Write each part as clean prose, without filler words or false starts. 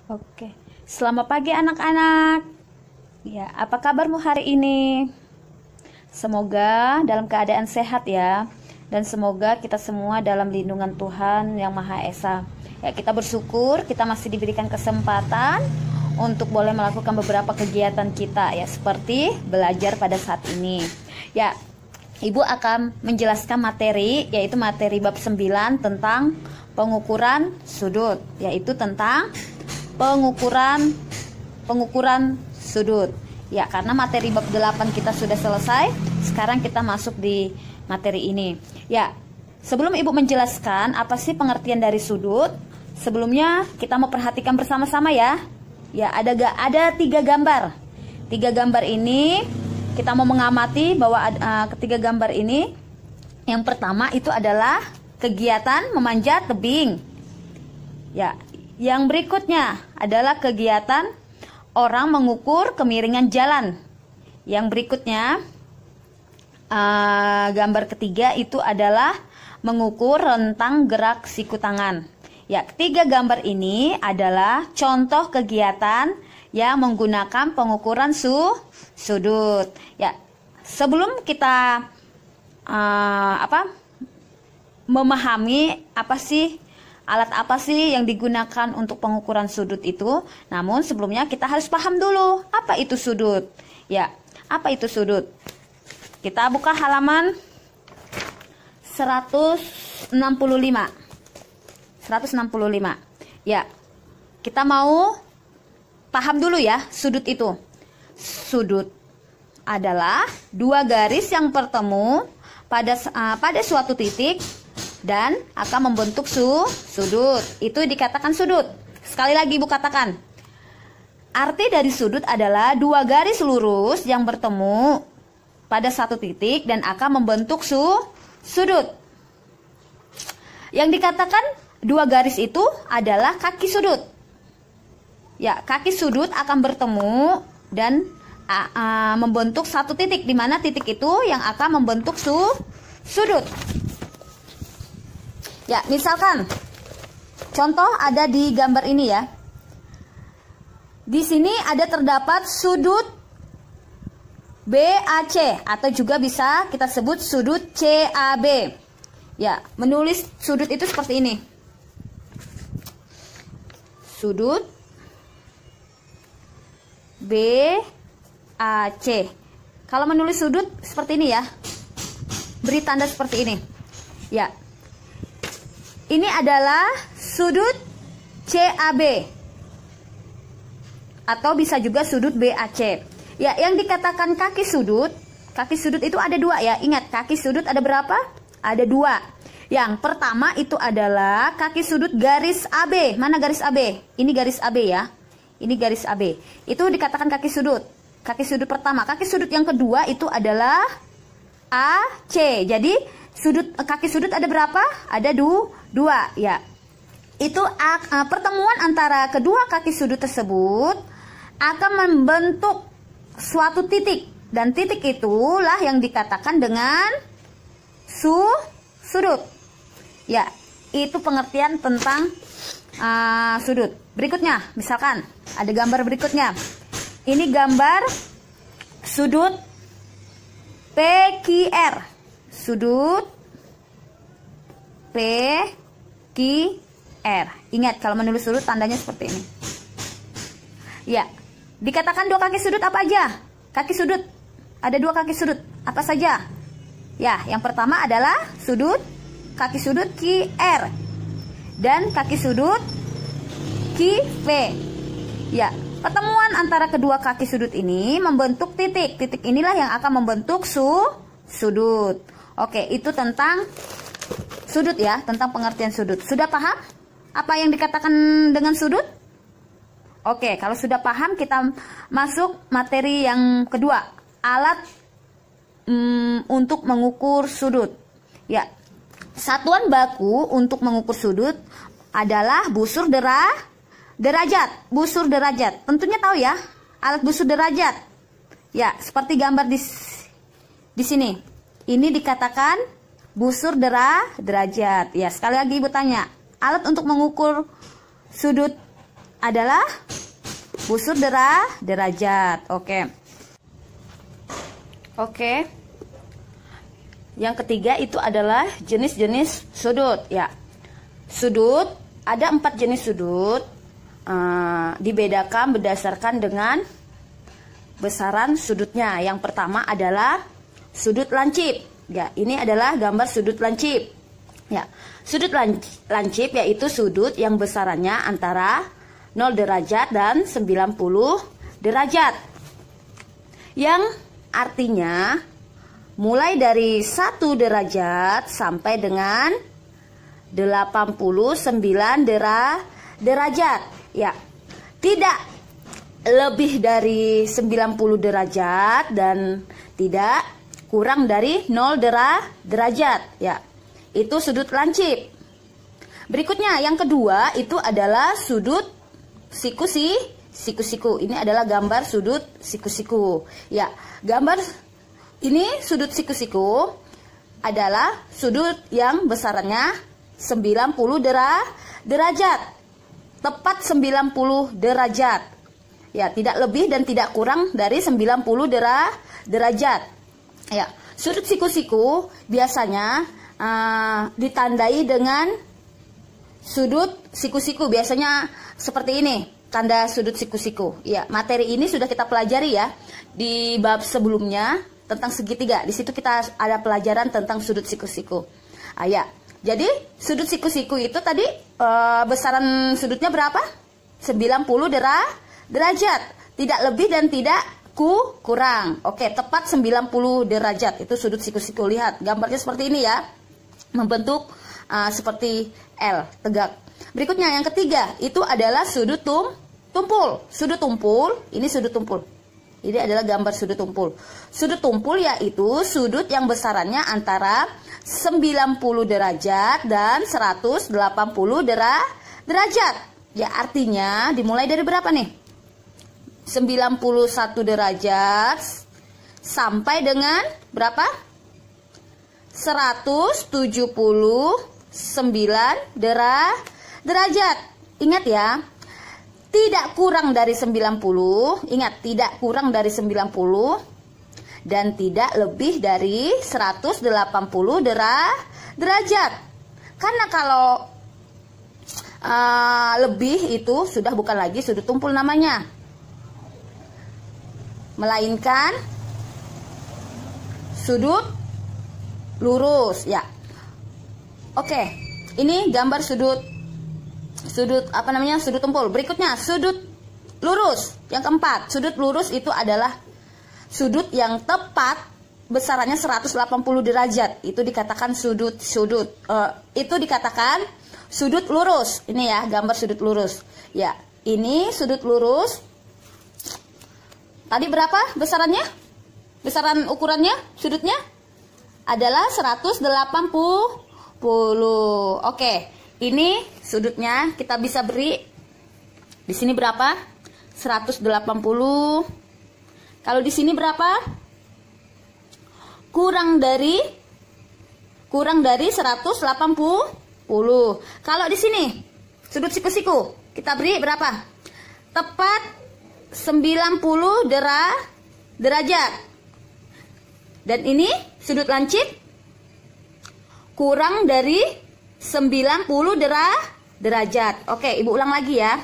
Oke, selamat pagi anak-anak. Ya, apa kabarmu hari ini? Semoga dalam keadaan sehat ya. Dan semoga kita semua dalam lindungan Tuhan Yang Maha Esa. Ya, kita bersyukur kita masih diberikan kesempatan untuk boleh melakukan beberapa kegiatan kita ya, seperti belajar pada saat ini. Ya, Ibu akan menjelaskan materi, yaitu materi bab 9 tentang pengukuran sudut, yaitu tentang pengukuran sudut. Ya, karena materi bab 8 kita sudah selesai, sekarang kita masuk di materi ini. Ya, sebelum Ibu menjelaskan apa sih pengertian dari sudut, sebelumnya kita mau perhatikan bersama-sama ya. Ya, ada 3 gambar. 3 gambar ini kita mau mengamati bahwa ketiga gambar ini, yang pertama itu adalah kegiatan memanjat tebing. Ya, yang berikutnya adalah kegiatan orang mengukur kemiringan jalan. Yang berikutnya, gambar ketiga itu adalah mengukur rentang gerak siku tangan. Ya, ketiga gambar ini adalah contoh kegiatan yang menggunakan pengukuran sudut. Ya, sebelum kita memahami alat apa sih yang digunakan untuk pengukuran sudut itu, namun sebelumnya kita harus paham dulu apa itu sudut. Ya, apa itu sudut? Kita buka halaman 165. Ya, kita mau paham dulu ya sudut itu. Sudut adalah 2 garis yang bertemu pada suatu titik dan akan membentuk sudut. Itu dikatakan sudut. Sekali lagi Ibu katakan. Arti dari sudut adalah 2 garis lurus yang bertemu pada satu titik dan akan membentuk sudut. Yang dikatakan 2 garis itu adalah kaki sudut. Ya, kaki sudut akan bertemu dan membentuk satu titik, di mana titik itu yang akan membentuk sudut. Ya, misalkan contoh ada di gambar ini ya. Di sini ada terdapat sudut BAC atau juga bisa kita sebut sudut CAB. Ya, menulis sudut itu seperti ini. Sudut BAC. Kalau menulis sudut seperti ini ya. Beri tanda seperti ini. Ya. Ini adalah sudut CAB atau bisa juga sudut BAC. Ya, yang dikatakan kaki sudut itu ada 2 ya. Ingat, kaki sudut ada berapa? Ada 2. Yang pertama itu adalah kaki sudut garis AB. Mana garis AB? Ini garis AB ya. Ini garis AB. Itu dikatakan kaki sudut. Kaki sudut pertama. Kaki sudut yang kedua itu adalah AC. Jadi kaki sudut ada berapa? Ada 2 ya. Itu pertemuan antara kedua kaki sudut tersebut akan membentuk suatu titik, dan titik itulah yang dikatakan dengan sudut. Ya, itu pengertian tentang sudut. Berikutnya, misalkan ada gambar berikutnya. Ini gambar sudut PQR. Sudut PQR. Ingat, kalau menulis sudut tandanya seperti ini. Ya, dikatakan 2 kaki sudut apa aja? Kaki sudut, ada 2 kaki sudut, apa saja? Ya, yang pertama adalah kaki sudut QR dan kaki sudut QV. Ya, pertemuan antara kedua kaki sudut ini membentuk titik. Titik inilah yang akan membentuk sudut. Oke, itu tentang sudut ya, tentang pengertian sudut. Sudah paham apa yang dikatakan dengan sudut? Oke, kalau sudah paham kita masuk materi yang kedua. Alat untuk mengukur sudut. Ya, satuan baku untuk mengukur sudut adalah busur derajat. Busur derajat. Tentunya tahu ya, alat busur derajat. Ya, seperti gambar di sini. Ini dikatakan busur derajat. Ya, sekali lagi Ibu tanya, alat untuk mengukur sudut adalah busur derajat. Oke. Yang ketiga itu adalah jenis-jenis sudut ya. Sudut ada 4 jenis sudut, dibedakan berdasarkan dengan besaran sudutnya. Yang pertama adalah sudut lancip. Ya, ini adalah gambar sudut lancip. Ya, sudut lancip yaitu sudut yang besarannya antara 0 derajat dan 90 derajat. Yang artinya mulai dari 1 derajat sampai dengan 89 derajat. Ya, tidak lebih dari 90 derajat dan tidak kurang dari 0 derajat. Ya, itu sudut lancip. Berikutnya yang kedua itu adalah sudut siku-siku. Ini adalah gambar sudut siku-siku. Ya, gambar ini sudut siku-siku adalah sudut yang besarannya 90 derajat. Tepat 90 derajat. Ya, tidak lebih dan tidak kurang dari 90 derajat. Ya, sudut siku-siku biasanya ditandai dengan sudut siku-siku. Biasanya seperti ini, tanda sudut siku-siku. Ya, materi ini sudah kita pelajari ya di bab sebelumnya tentang segitiga. Di situ kita ada pelajaran tentang sudut siku-siku. Ya, jadi sudut siku-siku itu tadi besaran sudutnya berapa? 90 derajat. Tidak lebih dan tidak kurang. Oke, tepat 90 derajat. Itu sudut siku-siku. Lihat gambarnya seperti ini ya. Membentuk seperti L, tegak. Berikutnya yang ketiga itu adalah sudut tumpul. Sudut tumpul, ini sudut tumpul. Ini adalah gambar sudut tumpul. Sudut tumpul yaitu sudut yang besarannya antara 90 derajat dan 180 derajat. Ya, artinya dimulai dari berapa nih? 91 derajat sampai dengan berapa? 179 derajat. Ingat ya, tidak kurang dari 90. Ingat, tidak kurang dari 90 dan tidak lebih dari 180 derajat. Karena kalau lebih itu sudah bukan lagi sudut tumpul namanya, melainkan sudut lurus ya. Oke, ini gambar sudut apa namanya, sudut tumpul. Berikutnya sudut lurus. Yang keempat, sudut lurus itu adalah sudut yang tepat besarannya 180 derajat. Itu dikatakan itu dikatakan sudut lurus. Ini ya gambar sudut lurus. Ya, ini sudut lurus. Tadi berapa besarannya? Besaran ukurannya, sudutnya adalah 180. Oke, ini sudutnya kita bisa beri di sini berapa? 180. Kalau di sini berapa? Kurang dari 180. Kalau di sini sudut siku-siku kita beri berapa? Tepat 90 derajat. Dan ini sudut lancip kurang dari 90 derajat. Oke, Ibu ulang lagi ya.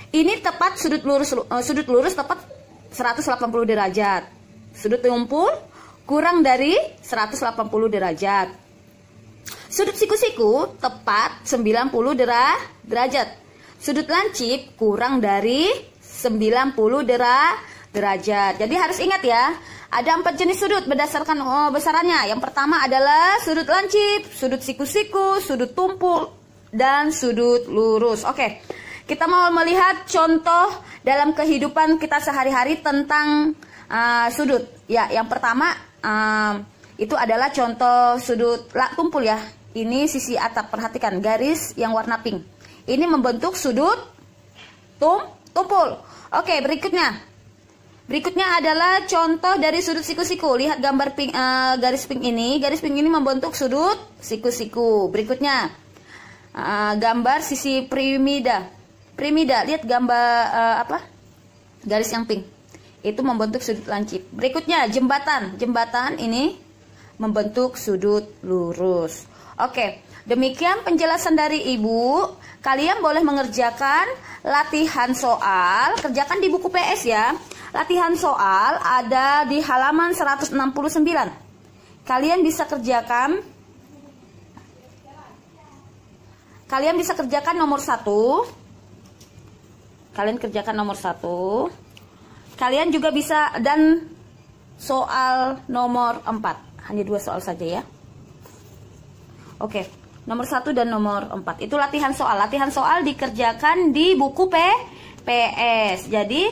Ini tepat sudut lurus tepat 180 derajat. Sudut tumpul kurang dari 180 derajat. Sudut siku-siku tepat 90 derajat. Sudut lancip kurang dari 90 derajat. Jadi harus ingat ya, ada 4 jenis sudut berdasarkan besarannya. Yang pertama adalah sudut lancip, sudut siku-siku, sudut tumpul, dan sudut lurus. Oke, kita mau melihat contoh dalam kehidupan kita sehari-hari tentang sudut. Ya, yang pertama itu adalah contoh sudut tumpul ya. Ini sisi atap, perhatikan garis yang warna pink. Ini membentuk sudut tumpul. Oke, berikutnya adalah contoh dari sudut siku-siku. Lihat gambar pink, garis pink ini. Garis pink ini membentuk sudut siku-siku. Berikutnya gambar sisi piramida. piramida. Lihat gambar garis yang pink. Itu membentuk sudut lancip. Berikutnya jembatan. Jembatan ini membentuk sudut lurus. Oke, demikian penjelasan dari Ibu. Kalian boleh mengerjakan latihan soal. Kerjakan di buku PS ya. Latihan soal ada di halaman 169. Kalian bisa kerjakan. Kalian bisa kerjakan nomor 1. Kalian kerjakan nomor 1. Kalian juga bisa, dan soal nomor 4. Hanya 2 soal saja ya. Oke, nomor 1 dan nomor 4. Itu latihan soal. Latihan soal dikerjakan di buku PS. Jadi